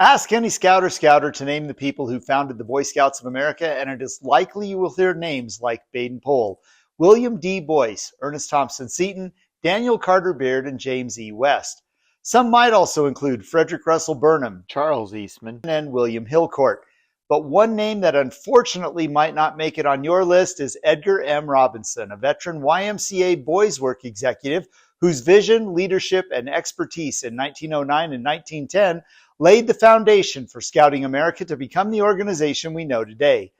Ask any scout or scouter to name the people who founded the Boy Scouts of America, and it is likely you will hear names like Baden Powell, William D. Boyce, Ernest Thompson Seton, Daniel Carter Beard, and James E. West. Some might also include Frederick Russell Burnham, Charles Eastman, and William Hillcourt. But one name that unfortunately might not make it on your list is Edgar M. Robinson, a veteran YMCA Boys Work executive whose vision, leadership, and expertise in 1909 and 1910 laid the foundation for Scouting America to become the organization we know today.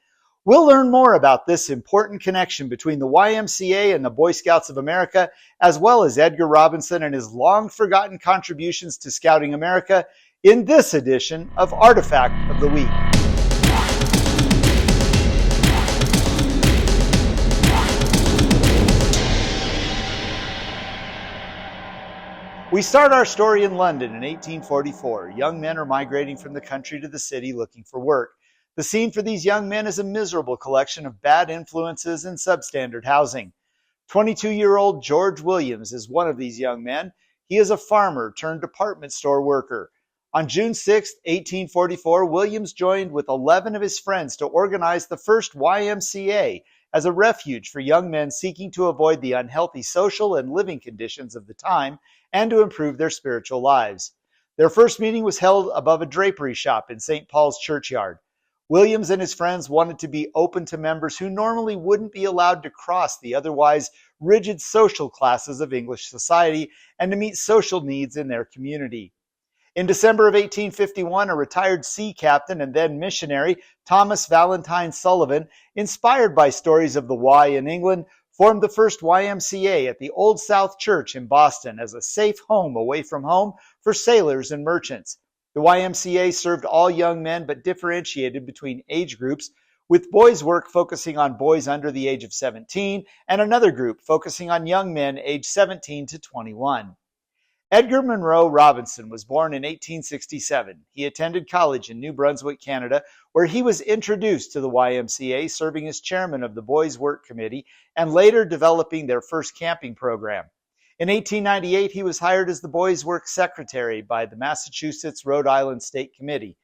We'll learn more about this important connection between the YMCA and the Boy Scouts of America, as well as Edgar Robinson and his long-forgotten contributions to Scouting America in this edition of Artifact of the Week. We start our story in London in 1844. Young men are migrating from the country to the city looking for work. The scene for these young men is a miserable collection of bad influences and substandard housing. 22-year-old George Williams is one of these young men. He is a farmer turned department store worker. On June 6, 1844, Williams joined with 11 of his friends to organize the first YMCA as a refuge for young men seeking to avoid the unhealthy social and living conditions of the time and to improve their spiritual lives. Their first meeting was held above a drapery shop in St. Paul's churchyard. Williams and his friends wanted to be open to members who normally wouldn't be allowed to cross the otherwise rigid social classes of English society and to meet social needs in their community. In December of 1851, a retired sea captain and then missionary, Thomas Valentine Sullivan, inspired by stories of the Y in England, formed the first YMCA at the Old South Church in Boston as a safe home away from home for sailors and merchants. The YMCA served all young men but differentiated between age groups, with boys' work focusing on boys under the age of 17 and another group focusing on young men aged 17 to 21. Edgar Monroe Robinson was born in 1867. He attended college in New Brunswick, Canada, where he was introduced to the YMCA, serving as chairman of the Boys' Work Committee and later developing their first camping program. In 1898, he was hired as the Boys' Work Secretary by the Massachusetts-Rhode Island State Committee.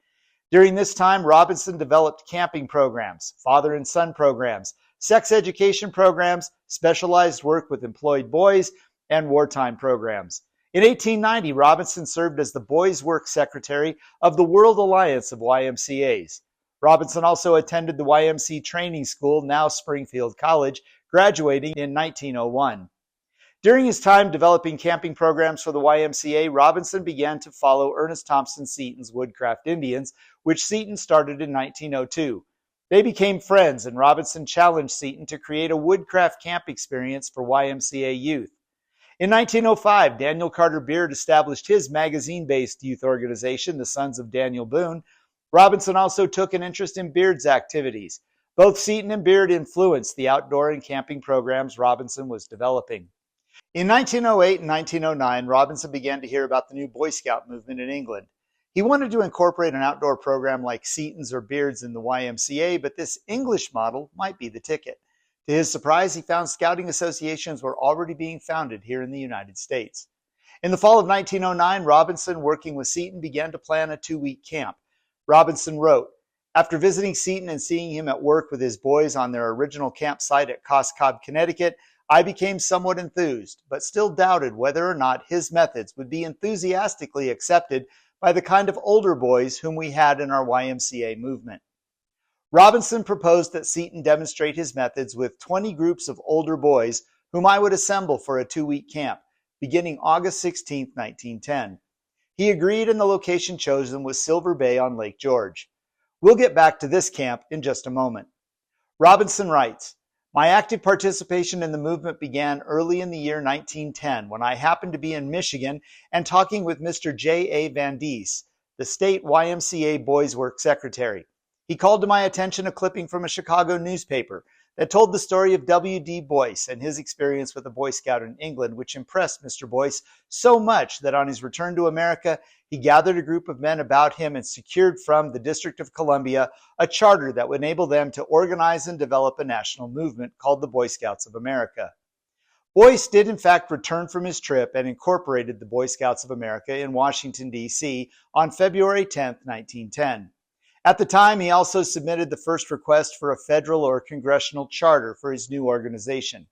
During this time, Robinson developed camping programs, father and son programs, sex education programs, specialized work with employed boys, and wartime programs. In 1890, Robinson served as the Boys' Work Secretary of the World Alliance of YMCAs. Robinson also attended the YMCA training school, now Springfield College, graduating in 1901. During his time developing camping programs for the YMCA, Robinson began to follow Ernest Thompson Seton's Woodcraft Indians, which Seton started in 1902. They became friends, and Robinson challenged Seton to create a woodcraft camp experience for YMCA youth. In 1905, Daniel Carter Beard established his magazine-based youth organization, the Sons of Daniel Boone. Robinson also took an interest in Beard's activities. Both Seton and Beard influenced the outdoor and camping programs Robinson was developing. In 1908 and 1909, Robinson began to hear about the new Boy Scout movement in England. He wanted to incorporate an outdoor program like Seton's or Beard's in the YMCA, but this English model might be the ticket. To his surprise, he found scouting associations were already being founded here in the United States. In the fall of 1909, Robinson, working with Seton, began to plan a 2-week camp. Robinson wrote, "After visiting Seton and seeing him at work with his boys on their original campsite at Coscob, Connecticut, I became somewhat enthused, but still doubted whether or not his methods would be enthusiastically accepted by the kind of older boys whom we had in our YMCA movement." Robinson proposed that Seton demonstrate his methods with 20 groups of older boys whom I would assemble for a 2-week camp, beginning August 16, 1910. He agreed, and the location chosen was Silver Bay on Lake George. We'll get back to this camp in just a moment. Robinson writes, "My active participation in the movement began early in the year 1910 when I happened to be in Michigan and talking with Mr. J. A. Van Dies, the state YMCA Boys' Work Secretary. He called to my attention a clipping from a Chicago newspaper that told the story of W.D. Boyce and his experience with a Boy Scout in England, which impressed Mr. Boyce so much that on his return to America, he gathered a group of men about him and secured from the District of Columbia a charter that would enable them to organize and develop a national movement called the Boy Scouts of America. Boyce did in fact return from his trip and incorporated the Boy Scouts of America in Washington, D.C. on February 10, 1910. At the time, he also submitted the first request for a federal or congressional charter for his new organization.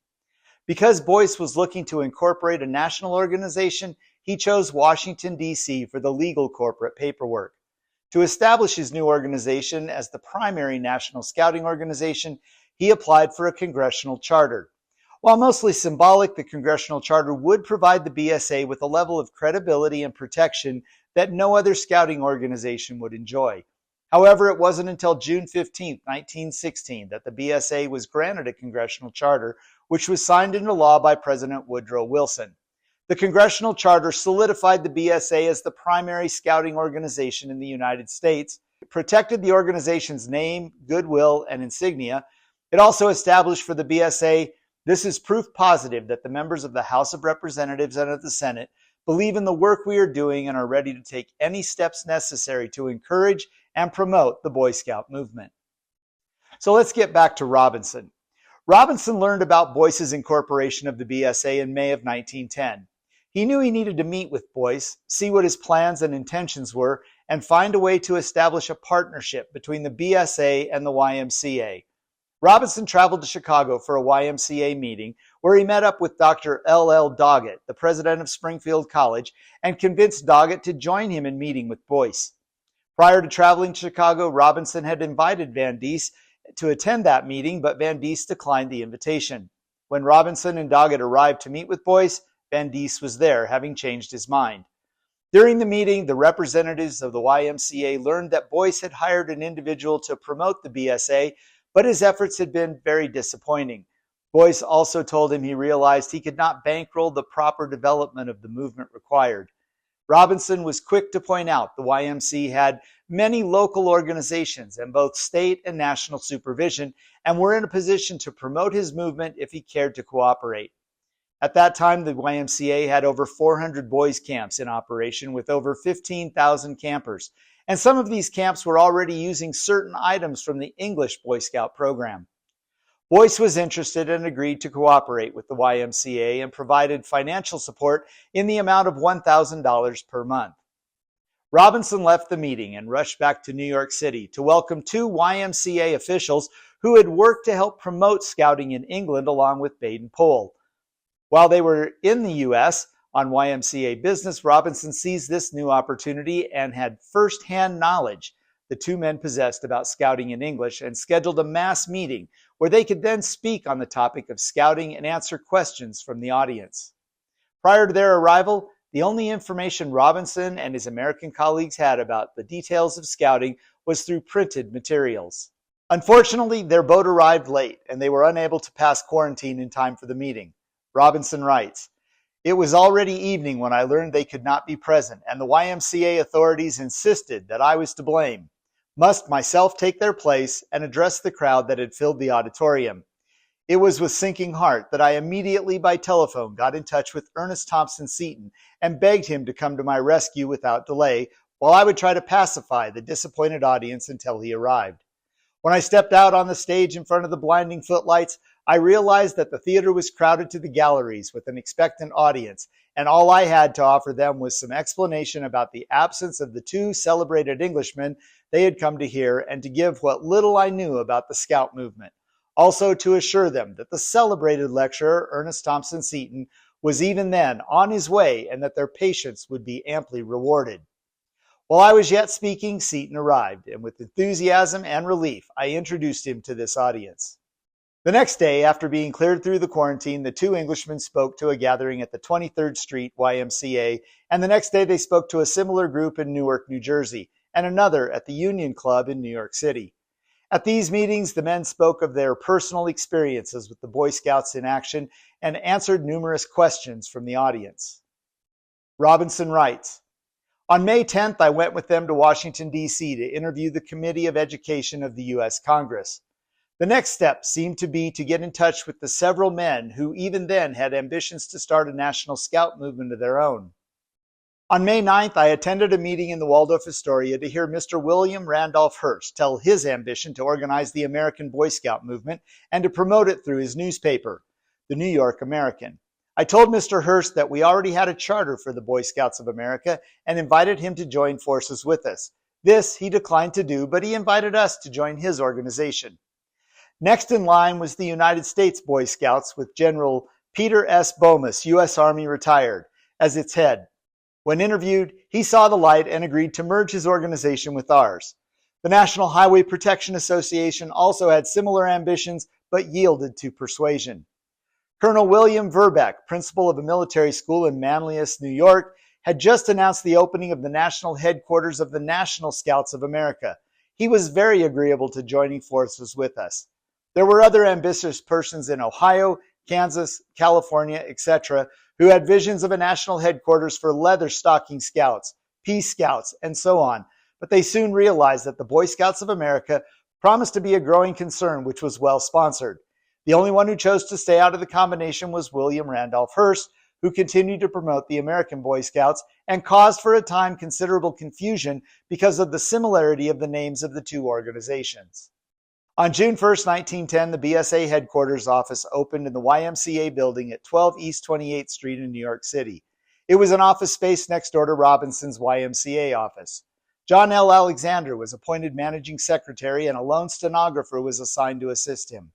Because Boyce was looking to incorporate a national organization, he chose Washington, D.C. for the legal corporate paperwork. To establish his new organization as the primary national scouting organization, he applied for a congressional charter. While mostly symbolic, the congressional charter would provide the BSA with a level of credibility and protection that no other scouting organization would enjoy. However, it wasn't until June 15, 1916, that the BSA was granted a congressional charter, which was signed into law by President Woodrow Wilson. The congressional charter solidified the BSA as the primary scouting organization in the United States. It protected the organization's name, goodwill, and insignia. It also established for the BSA, "This is proof positive that the members of the House of Representatives and of the Senate believe in the work we are doing and are ready to take any steps necessary to encourage and promote the Boy Scout movement." So let's get back to Robinson. Robinson learned about Boyce's incorporation of the BSA in May of 1910. He knew he needed to meet with Boyce, see what his plans and intentions were, and find a way to establish a partnership between the BSA and the YMCA. Robinson traveled to Chicago for a YMCA meeting where he met up with Dr. L.L. Doggett, the president of Springfield College, and convinced Doggett to join him in meeting with Boyce. Prior to traveling to Chicago, Robinson had invited Van Diest to attend that meeting, but Van Diest declined the invitation. When Robinson and Doggett arrived to meet with Boyce, Van Diest was there, having changed his mind. During the meeting, the representatives of the YMCA learned that Boyce had hired an individual to promote the BSA, but his efforts had been very disappointing. Boyce also told him he realized he could not bankroll the proper development of the movement required. Robinson was quick to point out the YMCA had many local organizations and both state and national supervision and were in a position to promote his movement if he cared to cooperate. At that time, the YMCA had over 400 boys' camps in operation with over 15,000 campers, and some of these camps were already using certain items from the English Boy Scout program. Boyce was interested and agreed to cooperate with the YMCA and provided financial support in the amount of $1,000 per month. Robinson left the meeting and rushed back to New York City to welcome two YMCA officials who had worked to help promote scouting in England along with Baden-Powell. While they were in the U.S. on YMCA business, Robinson seized this new opportunity and had first-hand knowledge the two men possessed about scouting in English and scheduled a mass meeting where they could then speak on the topic of scouting and answer questions from the audience. Prior to their arrival, the only information Robinson and his American colleagues had about the details of scouting was through printed materials. Unfortunately, their boat arrived late and they were unable to pass quarantine in time for the meeting. Robinson writes, "It was already evening when I learned they could not be present, and the YMCA authorities insisted that I was to blame. Must myself take their place and address the crowd that had filled the auditorium. It was with sinking heart that I immediately by telephone got in touch with Ernest Thompson Seton and begged him to come to my rescue without delay, while I would try to pacify the disappointed audience until he arrived. When I stepped out on the stage in front of the blinding footlights, I realized that the theater was crowded to the galleries with an expectant audience, and all I had to offer them was some explanation about the absence of the two celebrated Englishmen they had come to hear and to give what little I knew about the Scout movement. Also to assure them that the celebrated lecturer, Ernest Thompson Seton, was even then on his way and that their patience would be amply rewarded." While I was yet speaking, Seton arrived, and with enthusiasm and relief, I introduced him to this audience. The next day, after being cleared through the quarantine, the two Englishmen spoke to a gathering at the 23rd Street YMCA, and the next day they spoke to a similar group in Newark, New Jersey, and another at the Union Club in New York City. At these meetings, the men spoke of their personal experiences with the Boy Scouts in action and answered numerous questions from the audience. Robinson writes, "On May 10th, I went with them to Washington, D.C. to interview the Committee of Education of the U.S. Congress. The next step seemed to be to get in touch with the several men who even then had ambitions to start a national scout movement of their own. On May 9th, I attended a meeting in the Waldorf Astoria to hear Mr. William Randolph Hearst tell his ambition to organize the American Boy Scout movement and to promote it through his newspaper, the New York American. I told Mr. Hurst that we already had a charter for the Boy Scouts of America and invited him to join forces with us. This he declined to do, but he invited us to join his organization. Next in line was the United States Boy Scouts with General Peter S. Bomas, U.S. Army retired, as its head. When interviewed, he saw the light and agreed to merge his organization with ours. The National Highway Protection Association also had similar ambitions, but yielded to persuasion. Colonel William Verbeck, principal of a military school in Manlius, New York, had just announced the opening of the national headquarters of the National Scouts of America. He was very agreeable to joining forces with us. There were other ambitious persons in Ohio, Kansas, California, etc., who had visions of a national headquarters for leather stocking scouts, Peace Scouts, and so on, but they soon realized that the Boy Scouts of America promised to be a growing concern which was well sponsored. The only one who chose to stay out of the combination was William Randolph Hearst, who continued to promote the American Boy Scouts and caused for a time considerable confusion because of the similarity of the names of the two organizations. On June 1, 1910, the BSA headquarters office opened in the YMCA building at 12 East 28th Street in New York City. It was an office space next door to Robinson's YMCA office. John L. Alexander was appointed managing secretary and a lone stenographer was assigned to assist him.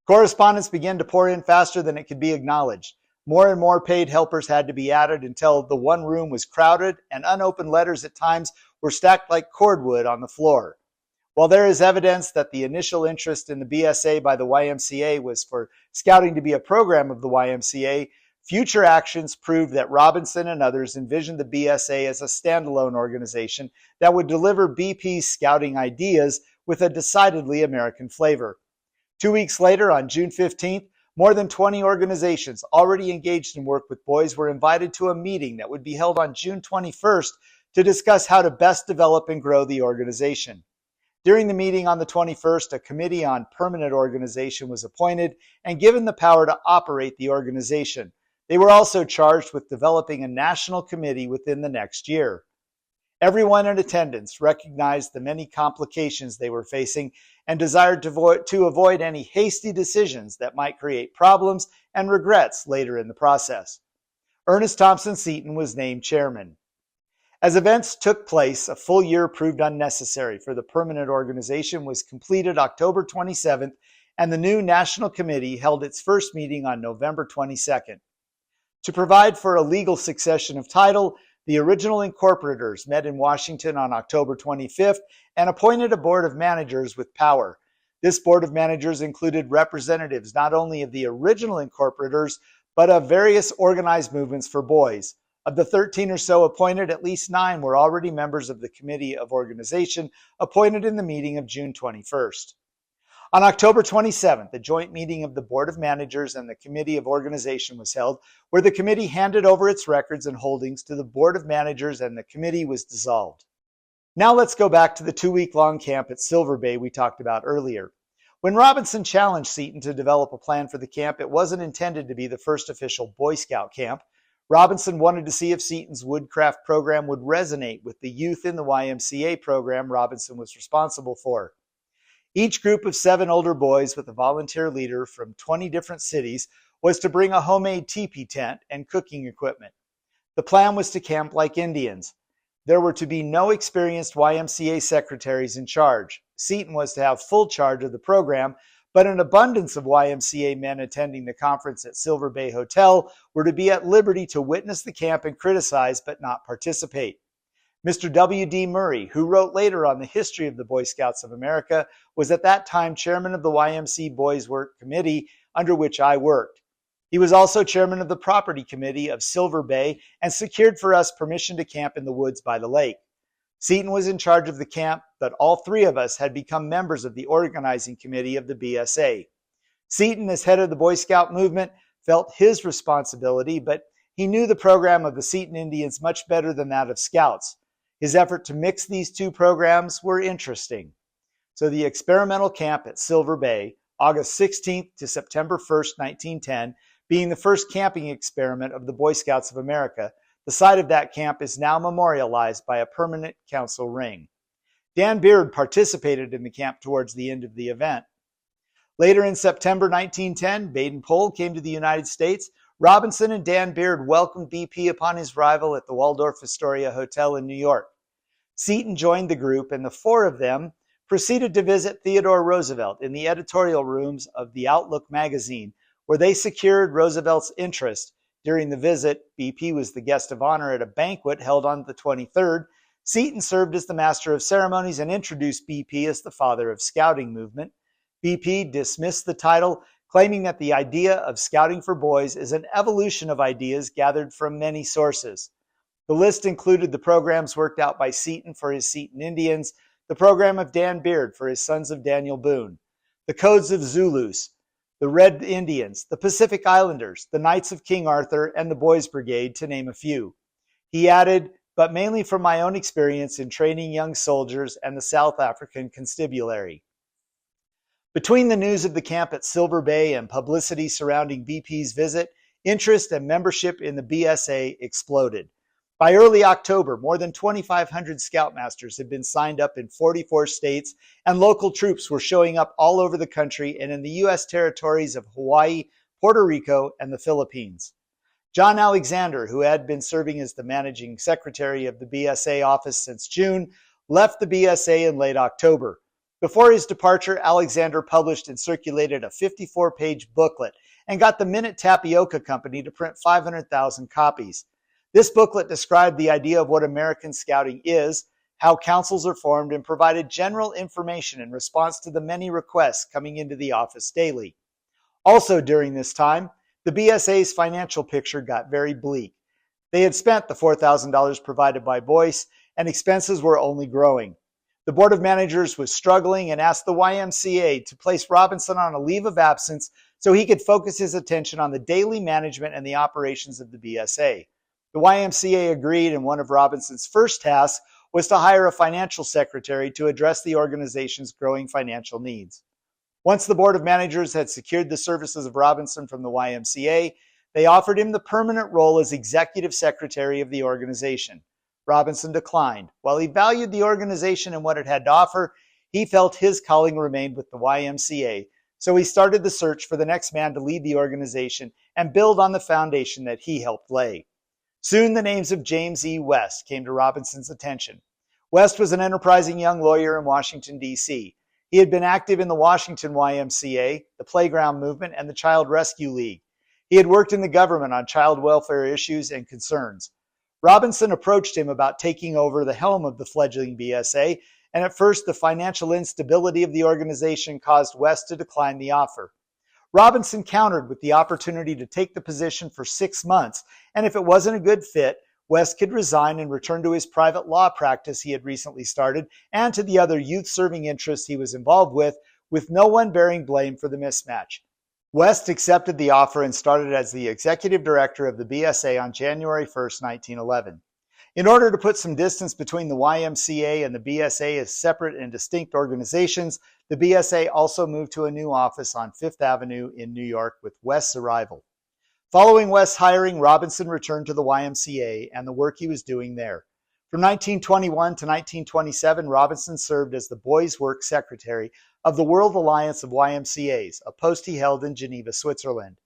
Correspondence began to pour in faster than it could be acknowledged. More and more paid helpers had to be added until the one room was crowded and unopened letters at times were stacked like cordwood on the floor. While there is evidence that the initial interest in the BSA by the YMCA was for scouting to be a program of the YMCA, future actions proved that Robinson and others envisioned the BSA as a standalone organization that would deliver BP's scouting ideas with a decidedly American flavor. 2 weeks later, on June 15th, more than 20 organizations already engaged in work with boys were invited to a meeting that would be held on June 21st to discuss how to best develop and grow the organization. During the meeting on the 21st, a committee on permanent organization was appointed and given the power to operate the organization. They were also charged with developing a national committee within the next year. Everyone in attendance recognized the many complications they were facing and desired to avoid any hasty decisions that might create problems and regrets later in the process. Ernest Thompson Seton was named chairman. As events took place, a full year proved unnecessary, for the permanent organization was completed October 27th, and the new National Committee held its first meeting on November 22nd. To provide for a legal succession of title, the original incorporators met in Washington on October 25th and appointed a board of managers with power. This board of managers included representatives not only of the original incorporators, but of various organized movements for boys. Of the 13 or so appointed, at least 9 were already members of the Committee of Organization appointed in the meeting of June 21st. On October 27th, a joint meeting of the Board of Managers and the Committee of Organization was held, where the committee handed over its records and holdings to the Board of Managers and the committee was dissolved. Now let's go back to the 2-week-long camp at Silver Bay we talked about earlier. When Robinson challenged Seton to develop a plan for the camp, it wasn't intended to be the first official Boy Scout camp. Robinson wanted to see if Seton's Woodcraft program would resonate with the youth in the YMCA program Robinson was responsible for. Each group of 7 older boys with a volunteer leader from 20 different cities was to bring a homemade teepee tent and cooking equipment. The plan was to camp like Indians. There were to be no experienced YMCA secretaries in charge. Seton was to have full charge of the program, but an abundance of YMCA men attending the conference at Silver Bay Hotel were to be at liberty to witness the camp and criticize but not participate. Mr. W.D. Murray, who wrote later on the history of the Boy Scouts of America, was at that time chairman of the YMCA Boys Work Committee, under which I worked. He was also chairman of the Property Committee of Silver Bay and secured for us permission to camp in the woods by the lake. Seton was in charge of the camp, but all 3 of us had become members of the organizing committee of the BSA. Seton, as head of the Boy Scout movement, felt his responsibility, but he knew the program of the Seton Indians much better than that of Scouts. His effort to mix these 2 programs were interesting. So the experimental camp at Silver Bay, August 16th to September 1st, 1910, being the first camping experiment of the Boy Scouts of America, the site of that camp is now memorialized by a permanent council ring. Dan Beard participated in the camp towards the end of the event. Later in September 1910, Baden-Powell came to the United States, Robinson and Dan Beard welcomed BP upon his arrival at the Waldorf Astoria Hotel in New York. Seton joined the group, and the four of them proceeded to visit Theodore Roosevelt in the editorial rooms of the Outlook magazine, where they secured Roosevelt's interest. During the visit, BP was the guest of honor at a banquet held on the 23rd. Seton served as the master of ceremonies and introduced BP as the father of scouting movement. BP dismissed the title, claiming that the idea of scouting for boys is an evolution of ideas gathered from many sources. The list included the programs worked out by Seton for his Seton Indians, the program of Dan Beard for his Sons of Daniel Boone, the codes of Zulus, the Red Indians, the Pacific Islanders, the Knights of King Arthur, and the Boys Brigade, to name a few. He added, but mainly from my own experience in training young soldiers and the South African Constabulary. Between the news of the camp at Silver Bay and publicity surrounding BP's visit, interest and membership in the BSA exploded. By early October, more than 2,500 Scoutmasters had been signed up in 44 states, and local troops were showing up all over the country and in the U.S. territories of Hawaii, Puerto Rico, and the Philippines. John Alexander, who had been serving as the managing secretary of the BSA office since June, left the BSA in late October. Before his departure, Alexander published and circulated a 54-page booklet and got the Minute Tapioca Company to print 500,000 copies. This booklet described the idea of what American Scouting is, how councils are formed, and provided general information in response to the many requests coming into the office daily. Also during this time, the BSA's financial picture got very bleak. They had spent the $4,000 provided by Boyce, and expenses were only growing. The Board of Managers was struggling and asked the YMCA to place Robinson on a leave of absence so he could focus his attention on the daily management and the operations of the BSA. The YMCA agreed, and one of Robinson's first tasks was to hire a financial secretary to address the organization's growing financial needs. Once the Board of Managers had secured the services of Robinson from the YMCA, they offered him the permanent role as executive secretary of the organization. Robinson declined. While he valued the organization and what it had to offer, he felt his calling remained with the YMCA, so he started the search for the next man to lead the organization and build on the foundation that he helped lay. Soon the names of James E. West came to Robinson's attention. West was an enterprising young lawyer in Washington, D.C. He had been active in the Washington YMCA, the Playground Movement, and the Child Rescue League. He had worked in the government on child welfare issues and concerns. Robinson approached him about taking over the helm of the fledgling BSA, and at first the financial instability of the organization caused West to decline the offer. Robinson countered with the opportunity to take the position for 6 months, and if it wasn't a good fit, West could resign and return to his private law practice he had recently started and to the other youth-serving interests he was involved with no one bearing blame for the mismatch. West accepted the offer and started as the executive director of the BSA on January 1, 1911. In order to put some distance between the YMCA and the BSA as separate and distinct organizations, the BSA also moved to a new office on Fifth Avenue in New York with West's arrival. Following West's hiring, Robinson returned to the YMCA and the work he was doing there. From 1921 to 1927, Robinson served as the Boys' Work Secretary of the World Alliance of YMCAs, a post he held in Geneva, Switzerland.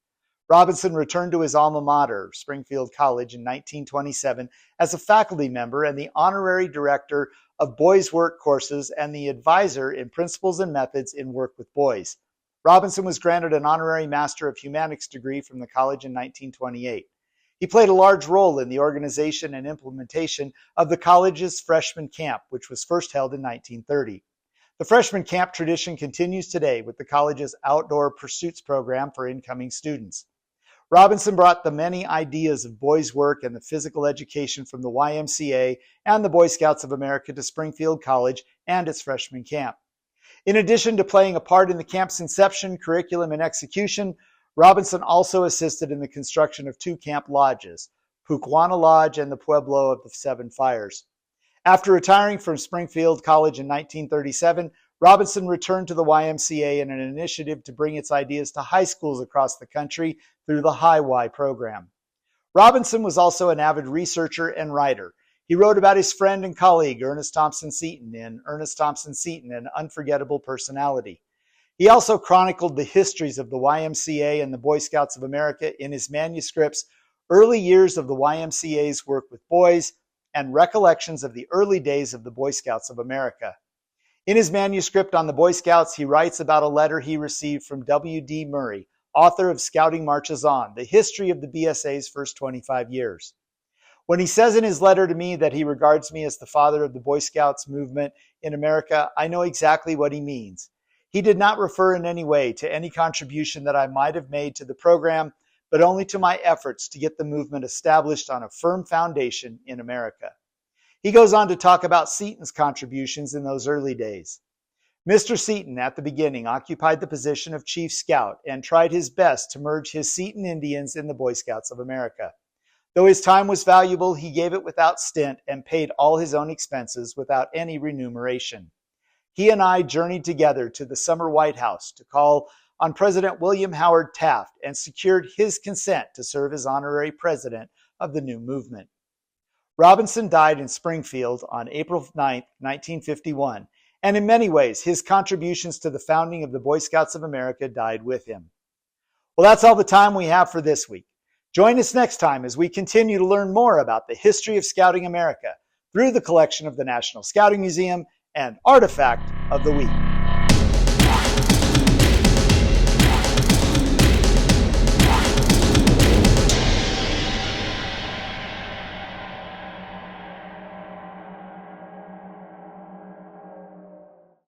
Robinson returned to his alma mater, Springfield College, in 1927 as a faculty member and the honorary director of boys' work courses and the advisor in principles and methods in work with boys. Robinson was granted an honorary Master of Humanics degree from the college in 1928. He played a large role in the organization and implementation of the college's freshman camp, which was first held in 1930. The freshman camp tradition continues today with the college's outdoor pursuits program for incoming students. Robinson brought the many ideas of boys' work and the physical education from the YMCA and the Boy Scouts of America to Springfield College and its freshman camp. In addition to playing a part in the camp's inception, curriculum, and execution, Robinson also assisted in the construction of 2 camp lodges, Puquana Lodge and the Pueblo of the Seven Fires. After retiring from Springfield College in 1937, Robinson returned to the YMCA in an initiative to bring its ideas to high schools across the country through the High Y program. Robinson was also an avid researcher and writer. He wrote about his friend and colleague Ernest Thompson Seton in Ernest Thompson Seton, An Unforgettable Personality. He also chronicled the histories of the YMCA and the Boy Scouts of America in his manuscripts, Early Years of the YMCA's Work with Boys, and Recollections of the Early Days of the Boy Scouts of America. In his manuscript on the Boy Scouts, he writes about a letter he received from W.D. Murray, author of Scouting Marches On, the history of the BSA's first 25 years. When he says in his letter to me that he regards me as the father of the Boy Scouts movement in America, I know exactly what he means. He did not refer in any way to any contribution that I might have made to the program, but only to my efforts to get the movement established on a firm foundation in America. He goes on to talk about Seaton's contributions in those early days. Mr. Seaton, at the beginning, occupied the position of Chief Scout and tried his best to merge his Seton Indians in the Boy Scouts of America. Though his time was valuable, he gave it without stint and paid all his own expenses without any remuneration. He and I journeyed together to the summer White House to call on President William Howard Taft and secured his consent to serve as honorary president of the new movement. Robinson died in Springfield on April 9, 1951, and in many ways, his contributions to the founding of the Boy Scouts of America died with him. Well, that's all the time we have for this week. Join us next time as we continue to learn more about the history of Scouting America through the collection of the National Scouting Museum and Artifact of the Week.